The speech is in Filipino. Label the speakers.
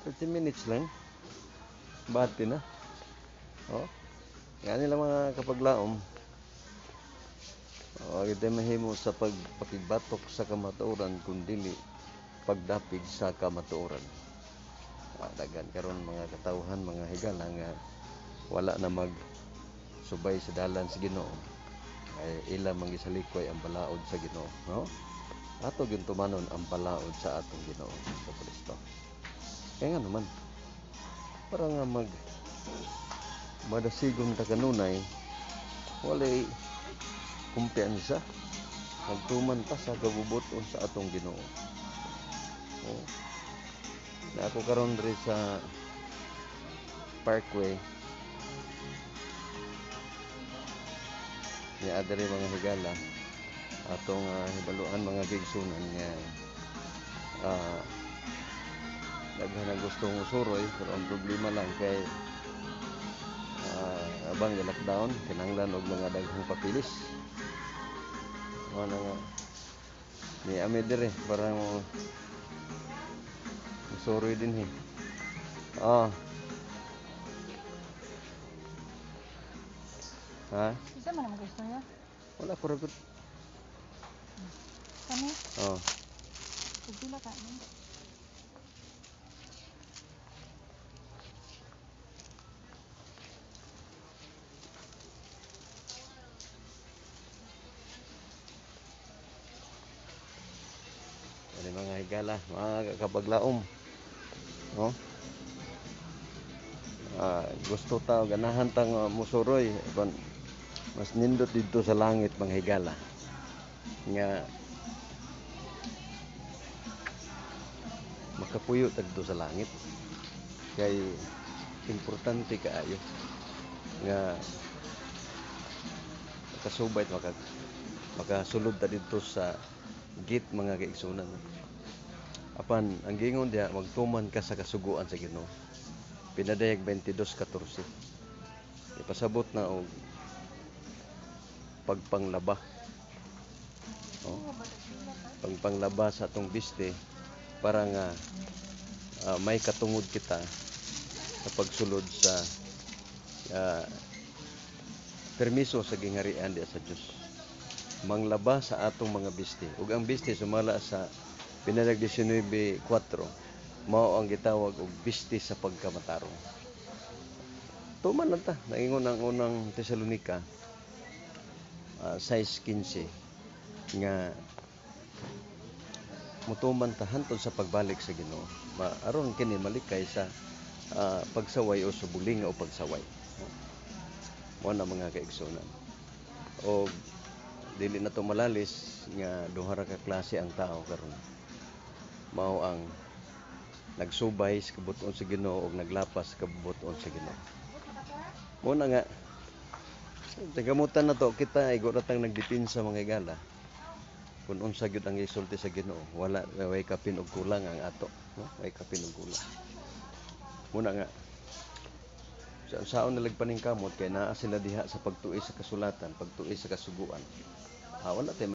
Speaker 1: 30 minutes lang. Bati na. Oh. Yan nila mga kapaglaom. Ito mahimo sa pagpakibatok sa kamatuoran kundi pagdapig sa kamatuoran. Dagan karon mga katawhan, mga higala nga wala na magsubay sa dalan sa Ginoo. Ay ila mangisalikoy ang balaod sa Ginoo, no? Ato gyud tumanon ang balaod sa atong Ginoo sa Kristo. Kaya nga naman para nga madasigon ta kanunay walay kumpiyansa nagtuman ta sa gabubuton sa atong Ginoo. Oh. Na ako karon diri sa Parkway ni adere mga higala atong hibaluan mga gigsunan nga daghan gustong usuroy pero ang problema lang kay abang lockdown kinahanglan og mga daghang papilis. Ano nga ni ame dire parang usuroy din ha?
Speaker 2: Isa man ang gusto niya?
Speaker 1: Wala ko ragot.
Speaker 2: Kani?
Speaker 1: Oh.
Speaker 2: Pagpila ka ni?
Speaker 1: Ano mga higala, mga kapaglaom. No? Gusto ta ganahan tang musuroy kon mas nindot dito sa langit mga higala. Nga makapuyo ta dito sa langit. Kay importante kaayo nga makasubay makasulod ta dito sa gate mga kaigsunan. Apan ang gingon diha magtuman ka sa kasuguan sa Ginoo. Pinadayag 22:14. Ipasabot na og pagpanglaba. Oh. Pagpanglaba sa atong biste para nga may katungod kita sa pagsulod sa permiso sa gingharian diha sa Dios. Manglaba sa atong mga biste. Ug ang biste sumala sa Pinadayag 19:4 mao ang gitawag og biste sa pagkamatarong. Tuman lang ta naingon ang unang Tesalonika 6:15 nga mutuman ta hantod sa pagbalik sa Ginoo. Aron kini malikay sa pagsaway o subuling o pagsaway. Mo na mga kaigsunan. O dili na to malalis nga duha ra ka klase ang tao karon. Mao ang nagsubay sa kabuton sa Ginoo ug naglapas sa kabuton sa Ginoo. Mo na nga tagamutan na to kita igo ra tang nagdepensa mga higala. Kung unsa gyud ang isulti sa Ginoo, way kapin og kulang ang ato, no? Way kapin og kulang. Mo na nga saon nalagpaning kamot kay naa sila diha sa pagtuis sa kasulatan, pagtuis sa kasuguan. Wala tay